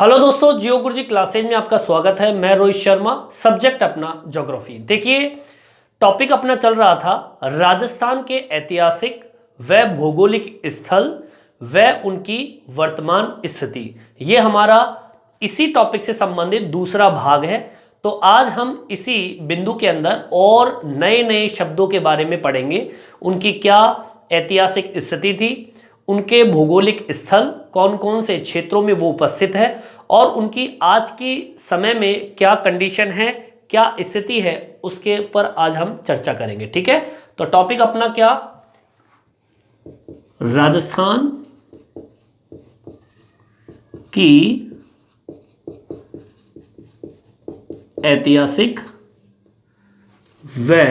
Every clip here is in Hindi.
हेलो दोस्तों, जियो गुरुजी क्लासेज में आपका स्वागत है। मैं रोहित शर्मा, सब्जेक्ट अपना ज्योग्राफी। देखिए, टॉपिक अपना चल रहा था राजस्थान के ऐतिहासिक व भौगोलिक स्थल व उनकी वर्तमान स्थिति। ये हमारा इसी टॉपिक से संबंधित दूसरा भाग है। तो आज हम इसी बिंदु के अंदर और नए नए शब्दों के बारे में पढ़ेंगे। उनकी क्या ऐतिहासिक स्थिति थी, उनके भौगोलिक स्थल कौन कौन से क्षेत्रों में वो उपस्थित है और उनकी आज की समय में क्या कंडीशन है, क्या स्थिति है, उसके ऊपर आज हम चर्चा करेंगे। ठीक है, तो टॉपिक अपना क्या, राजस्थान की ऐतिहासिक व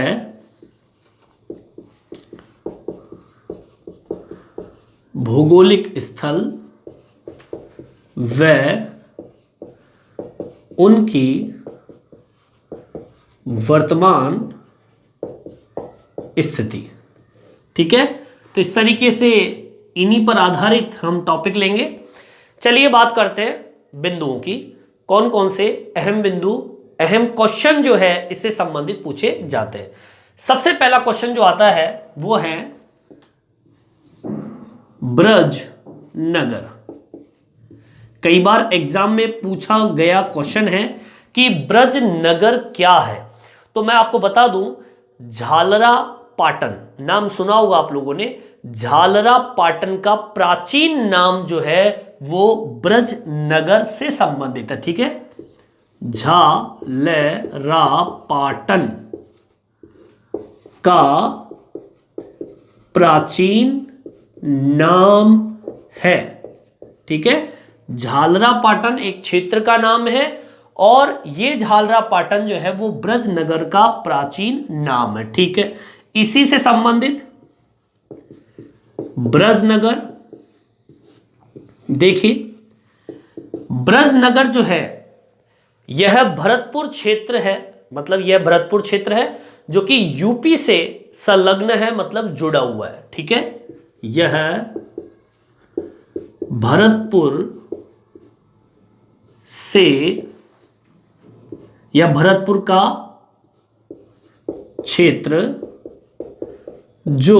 भौगोलिक स्थल व उनकी वर्तमान स्थिति। ठीक है, तो इस तरीके से इन्हीं पर आधारित हम टॉपिक लेंगे। चलिए बात करते हैं बिंदुओं की, कौन कौन से अहम बिंदु, अहम क्वेश्चन जो है इससे संबंधित पूछे जाते हैं। सबसे पहला क्वेश्चन जो आता है वो है ब्रज नगर। कई बार एग्जाम में पूछा गया क्वेश्चन है कि ब्रज नगर क्या है। तो मैं आपको बता दूं, झालरा पाटन नाम सुना होगा आप लोगों ने। झालरा पाटन का प्राचीन नाम जो है वो ब्रज नगर से संबंधित है। ठीक है, झालरा पाटन का प्राचीन नाम है। ठीक है, झालरा पाटन एक क्षेत्र का नाम है और ये झालरा पाटन जो है वो ब्रज नगर का प्राचीन नाम है। ठीक है, इसी से संबंधित ब्रज नगर। देखिए, ब्रज नगर जो है यह भरतपुर क्षेत्र है, मतलब यह भरतपुर क्षेत्र है जो कि यूपी से संलग्न है, मतलब जुड़ा हुआ है। ठीक है, यह भरतपुर से, यह भरतपुर का क्षेत्र जो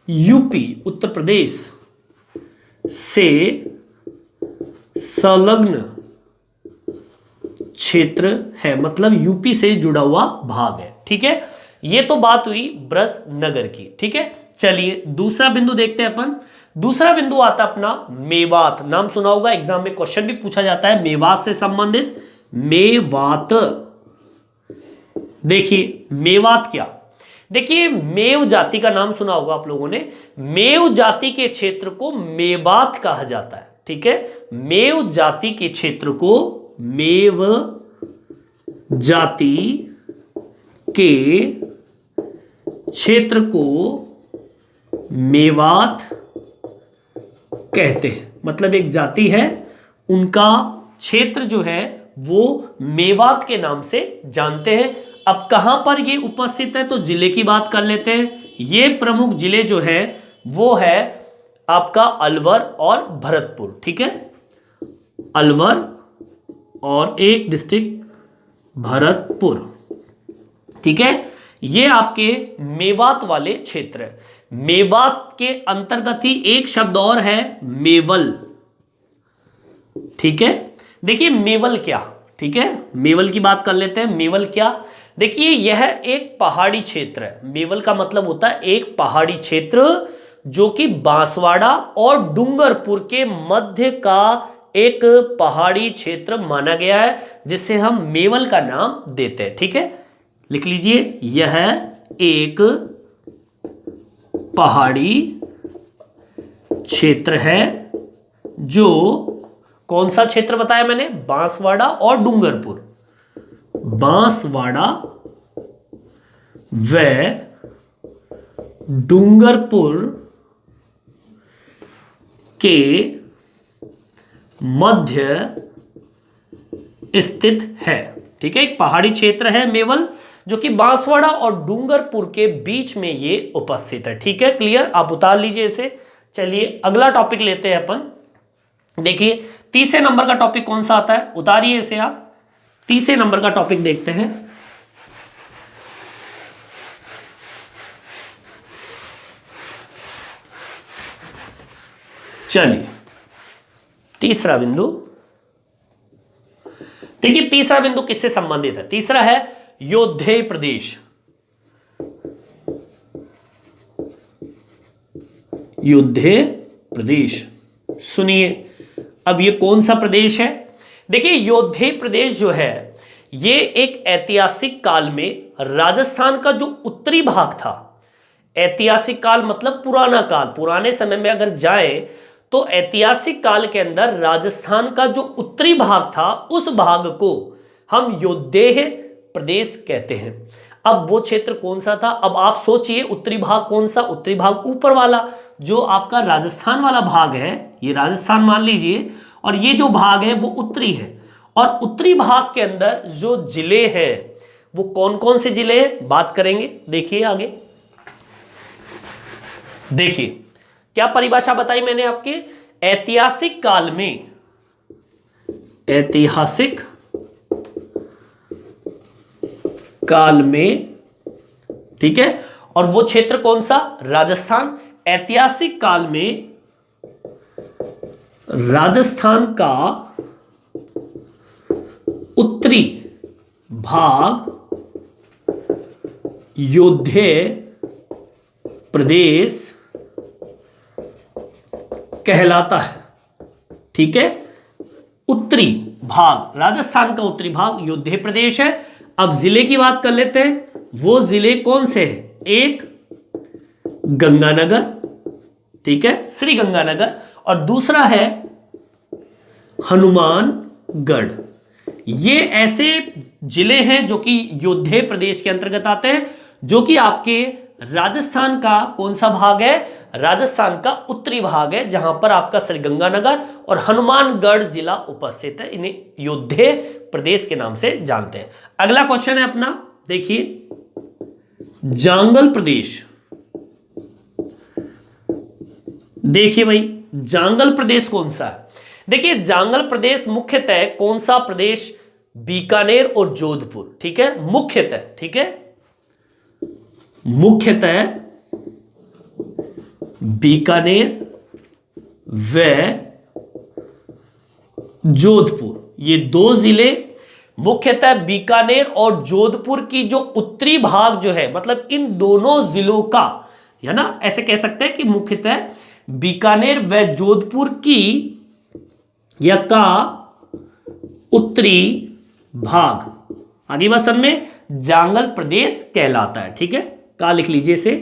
यूपी उत्तर प्रदेश से संलग्न क्षेत्र है, मतलब यूपी से जुड़ा हुआ भाग है। ठीक है, ये तो बात हुई ब्रज नगर की। ठीक है, चलिए दूसरा बिंदु देखते हैं अपन। दूसरा बिंदु आता अपना मेवात। नाम सुना होगा, एग्जाम में क्वेश्चन भी पूछा जाता है मेवात से संबंधित। मेवात, देखिए मेवात क्या, देखिए मेव जाति का नाम सुना होगा आप लोगों ने। मेव जाति के क्षेत्र को मेवात कहा जाता है। ठीक है, मेव जाति के क्षेत्र को, मेव जाति के क्षेत्र को मेवात कहते हैं। मतलब एक जाति है, उनका क्षेत्र जो है वो मेवात के नाम से जानते हैं। अब कहां पर ये उपस्थित है, तो जिले की बात कर लेते हैं। ये प्रमुख जिले जो है वो है आपका अलवर और भरतपुर। ठीक है, अलवर और एक डिस्ट्रिक्ट भरतपुर। ठीक है, ये आपके मेवात वाले क्षेत्र है। मेवात के अंतर्गत ही एक शब्द और है, मेवल। ठीक है, देखिए मेवल क्या, ठीक है, मेवल की बात कर लेते हैं। मेवल क्या, देखिए यह एक पहाड़ी क्षेत्र है। मेवल का मतलब होता है एक पहाड़ी क्षेत्र जो कि बांसवाड़ा और डूंगरपुर के मध्य का एक पहाड़ी क्षेत्र माना गया है, जिसे हम मेवल का नाम देते हैं। ठीक है, लिख लीजिए, यह एक पहाड़ी क्षेत्र है जो, कौन सा क्षेत्र बताया मैंने, बांसवाड़ा और डूंगरपुर। बांसवाड़ा व डूंगरपुर के मध्य स्थित है। ठीक है, एक पहाड़ी क्षेत्र है मेवल जो कि बांसवाड़ा और डूंगरपुर के बीच में ये उपस्थित है। ठीक है, क्लियर, आप उतार लीजिए इसे। चलिए अगला टॉपिक लेते हैं अपन। देखिए तीसरे नंबर का टॉपिक कौन सा आता है, उतारिए इसे आप। तीसरे नंबर का टॉपिक देखते हैं। चलिए तीसरा बिंदु देखिए, तीसरा बिंदु किससे संबंधित है? तीसरा है योद्धेय प्रदेश। योद्धेय प्रदेश, सुनिए अब ये कौन सा प्रदेश है? देखिए योद्धेय प्रदेश जो है ये एक ऐतिहासिक काल में राजस्थान का जो उत्तरी भाग था, ऐतिहासिक काल मतलब पुराना काल, पुराने समय में अगर जाए तो ऐतिहासिक काल के अंदर राजस्थान का जो उत्तरी भाग था उस भाग को हम योद्धेय प्रदेश कहते हैं। अब वो क्षेत्र कौन सा था? अब आप सोचिए उत्तरी भाग कौन सा? उत्तरी भाग ऊपर वाला जो आपका राजस्थान वाला भाग है, ये राजस्थान मान लीजिए, और ये जो भाग है वो उत्तरी है। और उत्तरी भाग के अंदर जो जिले हैं वो कौन कौन से जिले हैं बात करेंगे। देखिए आगे, देखिए क्या परिभाषा बताई मैंने आपके, ऐतिहासिक काल में, ऐतिहासिक काल में, ठीक है, और वो क्षेत्र कौन सा? राजस्थान। ऐतिहासिक काल में राजस्थान का उत्तरी भाग योद्धेय प्रदेश कहलाता है, ठीक है। उत्तरी भाग, राजस्थान का उत्तरी भाग योद्धेय प्रदेश है। अब जिले की बात कर लेते हैं, वो जिले कौन से हैं? एक गंगानगर, ठीक है, श्री गंगानगर, और दूसरा है हनुमानगढ़। ये ऐसे जिले हैं जो कि योद्धेय प्रदेश के अंतर्गत आते हैं, जो कि आपके राजस्थान का कौन सा भाग है? राजस्थान का उत्तरी भाग है, जहां पर आपका श्रीगंगानगर और हनुमानगढ़ जिला उपस्थित है। इन्हें योद्धेय प्रदेश के नाम से जानते हैं। अगला क्वेश्चन है अपना, देखिए जांगल प्रदेश। देखिए भाई जांगल प्रदेश कौन सा है? देखिए जांगल प्रदेश मुख्यतः कौन सा प्रदेश? बीकानेर और जोधपुर, ठीक है, मुख्यतः, ठीक है, मुख्यतः बीकानेर व जोधपुर, ये दो जिले मुख्यतः बीकानेर और जोधपुर की जो उत्तरी भाग जो है, मतलब इन दोनों जिलों का, है ना, ऐसे कह सकते हैं कि मुख्यतः बीकानेर व जोधपुर की या का उत्तरी भाग, आगे बात समझ में, जांगल प्रदेश कहलाता है, ठीक है। का लिख लीजिए इसे,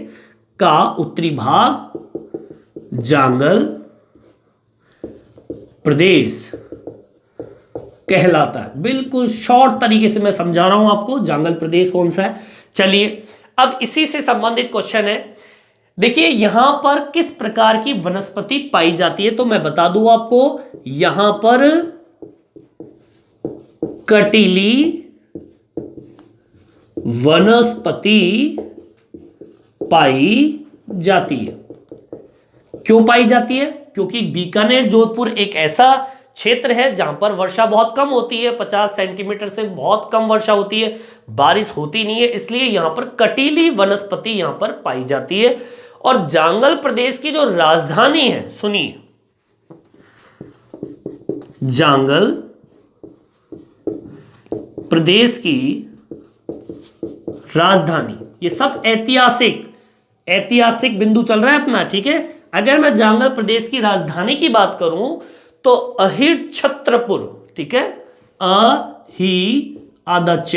का उत्तरी भाग जांगल प्रदेश कहलाता है। बिल्कुल शॉर्ट तरीके से मैं समझा रहा हूं आपको जांगल प्रदेश कौन सा है। चलिए अब इसी से संबंधित क्वेश्चन है, देखिए यहां पर किस प्रकार की वनस्पति पाई जाती है, तो मैं बता दूं आपको, यहां पर कटीली वनस्पति पाई जाती है। क्यों पाई जाती है? क्योंकि बीकानेर जोधपुर एक ऐसा क्षेत्र है जहां पर वर्षा बहुत कम होती है, 50 सेंटीमीटर से बहुत कम वर्षा होती है, बारिश होती नहीं है, इसलिए यहां पर कटीली वनस्पति यहां पर पाई जाती है। और जांगल प्रदेश की जो राजधानी है, सुनिए, जांगल प्रदेश की राजधानी, ये सब ऐतिहासिक बिंदु चल रहा है अपना, ठीक है। अगर मैं जांगल प्रदेश की राजधानी की बात करूं तो अहिर छत्रपुर, ठीक है, अहि आदच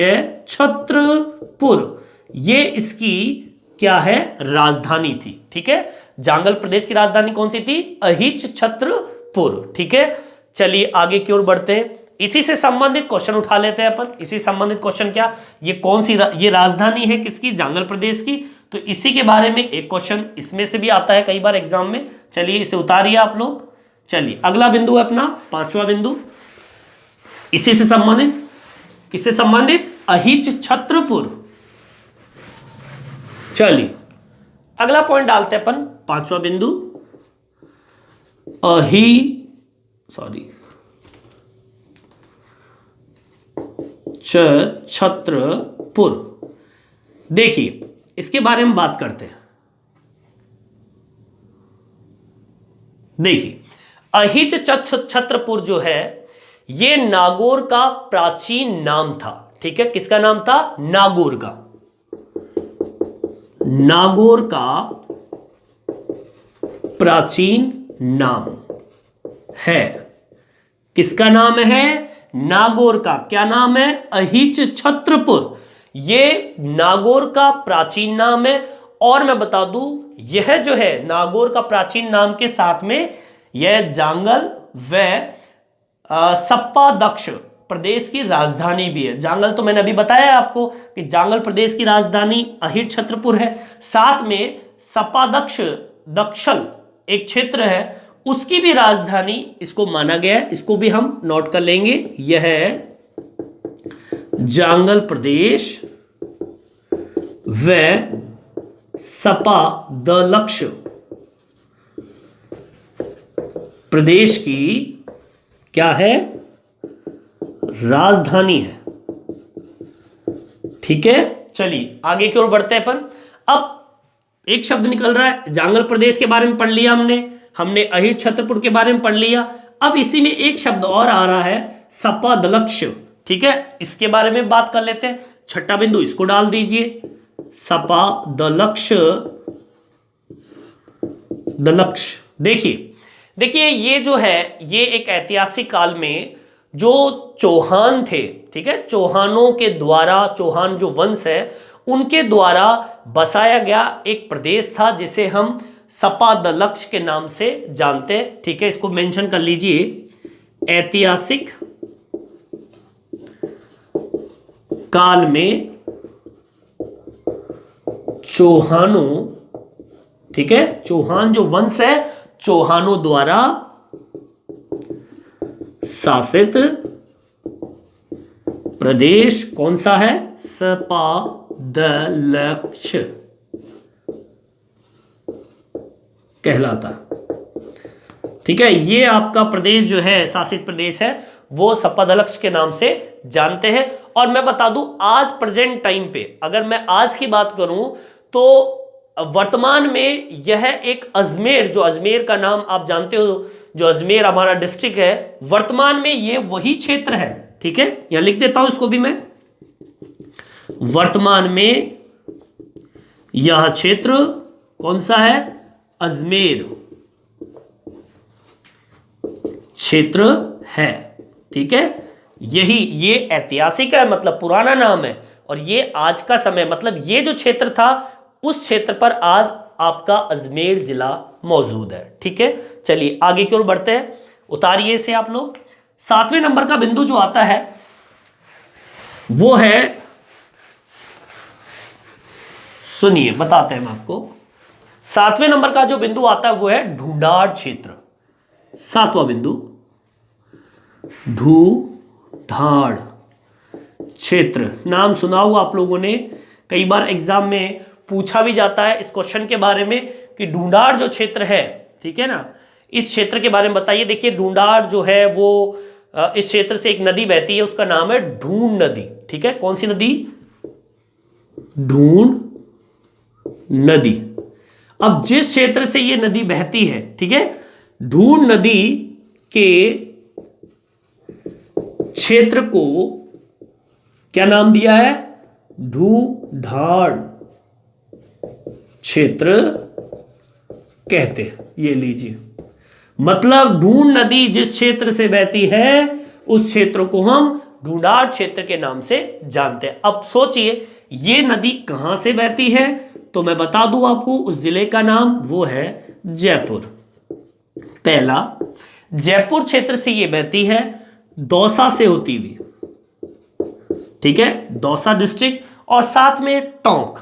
छत्रपुर, ये इसकी क्या है? राजधानी थी, ठीक है। जांगल प्रदेश की राजधानी कौन सी थी? अहिच छत्रपुर, ठीक है। चलिए आगे की ओर बढ़ते हैं, इसी से संबंधित क्वेश्चन उठा लेते हैं अपन। इसी संबंधित क्वेश्चन क्या, ये कौन सी ये राजधानी है किसकी? जांगल प्रदेश की। तो इसी के बारे में एक क्वेश्चन इसमें से भी आता है कई बार एग्जाम में। चलिए इसे उतारिए आप लोग। चलिए अगला बिंदु है अपना पांचवा बिंदु, इसी से संबंधित, किससे संबंधित? अहिच छत्रपुर। चलिए अगला पॉइंट डालते हैं अपन, पांचवा बिंदु छत्रपुर। देखिए इसके बारे में बात करते हैं। देखिए अहिच छत्रपुर जो है ये नागौर का प्राचीन नाम था। ठीक है, किसका नाम था? नागौर का। नागौर का प्राचीन नाम है। किसका नाम है? नागौर का। क्या नाम है? अहिच छत्रपुर। ये नागौर का प्राचीन नाम है। और मैं बता दूं यह जो है नागौर का प्राचीन नाम के साथ में यह जांगल व सप्पा दक्ष प्रदेश की राजधानी भी है। जांगल तो मैंने अभी बताया आपको कि जांगल प्रदेश की राजधानी अहिर छत्रपुर है। साथ में सपादक्ष दक्षल एक क्षेत्र है उसकी भी राजधानी इसको माना गया है। इसको भी हम नोट कर लेंगे। यह है जांगल प्रदेश व सपादलक्ष प्रदेश की क्या है? राजधानी है। ठीक है, चलिए आगे की ओर बढ़ते हैं अपन। अब एक शब्द निकल रहा है, जांगल प्रदेश के बारे में पढ़ लिया हमने अहिर छत्रपुर के बारे में पढ़ लिया। अब इसी में एक शब्द और आ रहा है सपादलक्ष। ठीक है, इसके बारे में बात कर लेते हैं। छठा बिंदु इसको डाल दीजिए, सपादलक्ष दलक्ष। देखिए ये जो है ये एक ऐतिहासिक काल में जो चौहान थे, ठीक है, चौहानों के द्वारा, चौहान जो वंश है उनके द्वारा बसाया गया एक प्रदेश था जिसे हम सपादलक्ष के नाम से जानते हैं। ठीक है, इसको मेंशन कर लीजिए। ऐतिहासिक काल में चौहानों, ठीक है, चौहान जो वंश है चौहानों द्वारा शासित प्रदेश कौन सा है? सपादलक्ष कहलाता। ठीक है, ये आपका प्रदेश जो है, शासित प्रदेश है, वो सपादलक्ष के नाम से जानते हैं। और मैं बता दूं आज प्रेजेंट टाइम पे अगर मैं आज की बात करूं तो वर्तमान में यह एक अजमेर, जो अजमेर का नाम आप जानते हो, जो अजमेर हमारा डिस्ट्रिक्ट है, वर्तमान में ये वही क्षेत्र है। ठीक है, यहां लिख देता हूं इसको भी मैं। वर्तमान में यह क्षेत्र कौन सा है? अजमेर क्षेत्र है। ठीक है, ये ऐतिहासिक है, मतलब पुराना नाम है। और ये आज का समय, मतलब ये जो क्षेत्र था उस क्षेत्र पर आज आपका अजमेर जिला मौजूद है। ठीक है, चलिए आगे की ओर बढ़ते हैं। उतारिए इसे आप लोग। 7वें नंबर का बिंदु जो आता है वो है, सुनिए बताते हैं हम आपको। 7वें नंबर का जो बिंदु आता है वो है ढूंढाड़ क्षेत्र। 7वां बिंदु ढूंढाड़ क्षेत्र। नाम सुना हुआ आप लोगों ने, कई बार एग्जाम में पूछा भी जाता है इस क्वेश्चन के बारे में कि ढूंढाड़ जो क्षेत्र है, ठीक है ना, इस क्षेत्र के बारे में बताइए। देखिए ढूंढाड़ जो है वो इस क्षेत्र से एक नदी बहती है, उसका नाम है ढूंढ नदी। ठीक है, कौन सी नदी? ढूंढ नदी। अब जिस क्षेत्र से ये नदी बहती है, ठीक है, ढूंढ नदी के क्षेत्र को क्या नाम दिया है? ढूंढाड़ क्षेत्र कहते हैं। ये लीजिए, मतलब ढूंढ नदी जिस क्षेत्र से बहती है उस क्षेत्र को हम ढूंढाड़ क्षेत्र के नाम से जानते हैं। अब सोचिए ये नदी कहां से बहती है, तो मैं बता दूं आपको उस जिले का नाम, वो है जयपुर। पहला, जयपुर क्षेत्र से ये बहती है, दौसा से होती हुई, ठीक है, दौसा डिस्ट्रिक्ट, और साथ में टोंक।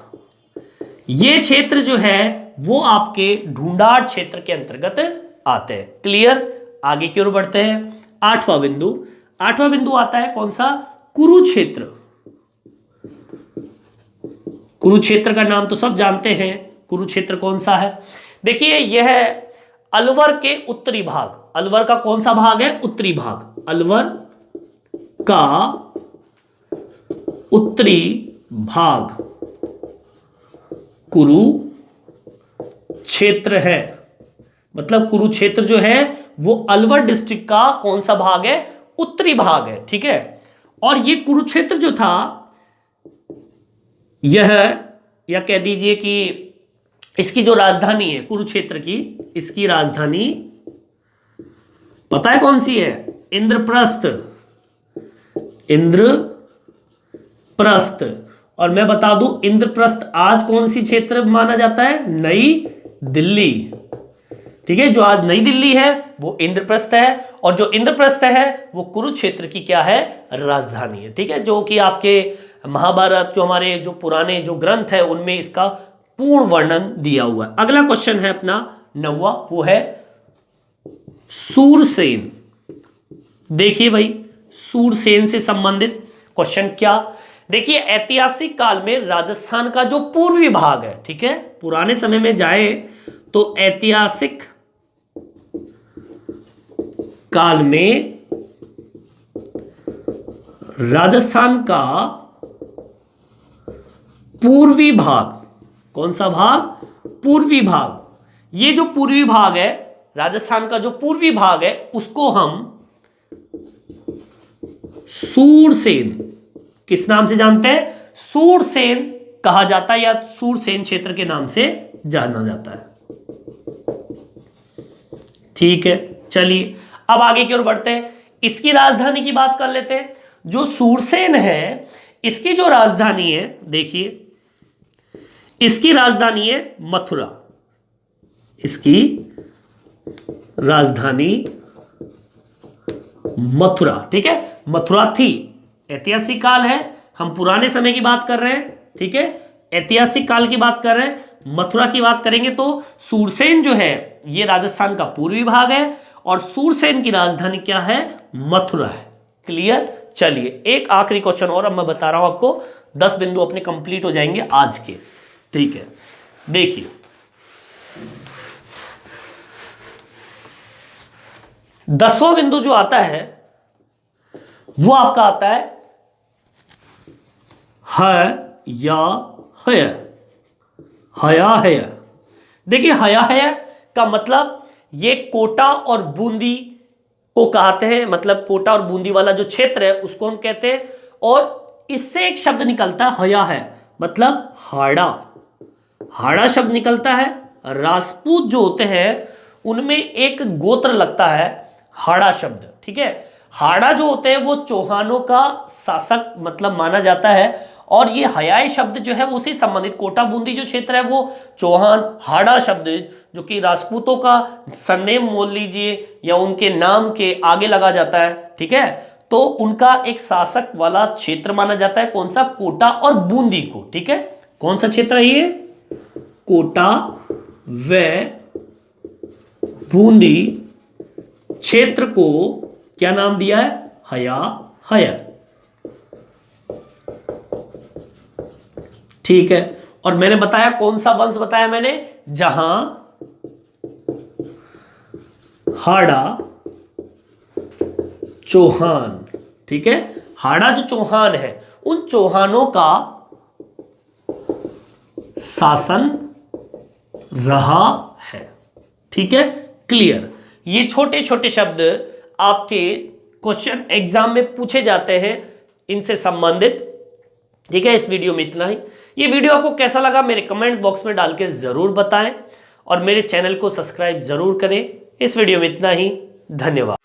ये क्षेत्र जो है वो आपके ढूंढाड़ क्षेत्र के अंतर्गत आते हैं। क्लियर? आगे की ओर बढ़ते हैं। 8वां बिंदु आता है कौन सा? कुरुक्षेत्र। कुरुक्षेत्र का नाम तो सब जानते हैं। कुरुक्षेत्र कौन सा है? देखिए यह अलवर के उत्तरी भाग, अलवर का कौन सा भाग है? उत्तरी भाग। अलवर का उत्तरी भाग कुरुक्षेत्र है। मतलब कुरुक्षेत्र जो है वो अलवर डिस्ट्रिक्ट का कौन सा भाग है? उत्तरी भाग है। ठीक है, और ये कुरुक्षेत्र जो था यह, या कह दीजिए कि इसकी जो राजधानी है कुरुक्षेत्र की, इसकी राजधानी पता है कौन सी है? इंद्रप्रस्थ। इंद्रप्रस्थ। और मैं बता दूं इंद्रप्रस्थ आज कौन सी क्षेत्र माना जाता है? नई दिल्ली। ठीक है, जो आज नई दिल्ली है वो इंद्रप्रस्थ है, और जो इंद्रप्रस्थ है वो कुरुक्षेत्र की क्या है? राजधानी है। ठीक है, जो कि आपके महाभारत, जो हमारे जो पुराने जो ग्रंथ है उनमें इसका पूर्ण वर्णन दिया हुआ है। अगला क्वेश्चन है अपना 9वां, वो है सूरसेन। देखिए भाई, सूरसेन से संबंधित क्वेश्चन क्या? देखिए, ऐतिहासिक काल में राजस्थान का जो पूर्वी भाग है, ठीक है, पुराने समय में जाए तो ऐतिहासिक काल में राजस्थान का पूर्वी भाग, कौन सा भाग? पूर्वी भाग। ये जो पूर्वी भाग है, राजस्थान का जो पूर्वी भाग है, उसको हम सूरसेन, किस नाम से जानते हैं? सूरसेन कहा जाता है, या सूरसेन क्षेत्र के नाम से जाना जाता है। ठीक है, चलिए अब आगे की ओर बढ़ते हैं। इसकी राजधानी की बात कर लेते हैं। जो सूरसेन है, इसकी जो राजधानी है, देखिए इसकी राजधानी है मथुरा। इसकी राजधानी मथुरा। ठीक है, मथुरा थी। ऐतिहासिक काल है, हम पुराने समय की बात कर रहे हैं। ठीक है, ऐतिहासिक काल की बात कर रहे हैं, मथुरा की बात करेंगे तो सूरसेन जो है ये राजस्थान का पूर्वी भाग है, और सूरसेन की राजधानी क्या है? मथुरा है। क्लियर? चलिए एक आखिरी क्वेश्चन और अब मैं बता रहा हूं आपको, 10 बिंदु अपने कंप्लीट हो जाएंगे आज के। ठीक है, देखिए 10वां बिंदु जो आता है वो आपका आता है हया हय। हया हय। देखिए हया हय का मतलब ये कोटा और बूंदी को कहते हैं, मतलब कोटा और बूंदी वाला जो क्षेत्र है उसको हम कहते हैं, और इससे एक शब्द निकलता है हया है, मतलब हाड़ा। हाड़ा शब्द निकलता है। राजपूत जो होते हैं उनमें एक गोत्र लगता है हाड़ा शब्द। ठीक है, हाड़ा जो होते हैं वो चौहानों का शासक मतलब माना जाता है, और ये हयाए शब्द जो है उसी संबंधित, कोटा बूंदी जो क्षेत्र है वो चौहान, हाड़ा शब्द जो कि राजपूतों का सरनेम बोल लीजिए या उनके नाम के आगे लगा जाता है। ठीक है, तो उनका एक शासक वाला क्षेत्र माना जाता है। कौन सा? कोटा और बूंदी को। ठीक है, कौन सा क्षेत्र है ये? कोटा व बूंदी क्षेत्र को क्या नाम दिया है? हया हय। ठीक है, और मैंने बताया कौन सा वंश बताया मैंने? जहां हाड़ा चौहान, ठीक है, हाड़ा जो चौहान है उन चौहानों का शासन रहा है। ठीक है, क्लियर? ये छोटे छोटे शब्द आपके क्वेश्चन एग्जाम में पूछे जाते हैं इनसे संबंधित। ठीक है, इस वीडियो में इतना ही। ये वीडियो आपको कैसा लगा मेरे कमेंट्स बॉक्स में डाल के जरूर बताएं, और मेरे चैनल को सब्सक्राइब जरूर करें। इस वीडियो में इतना ही, धन्यवाद।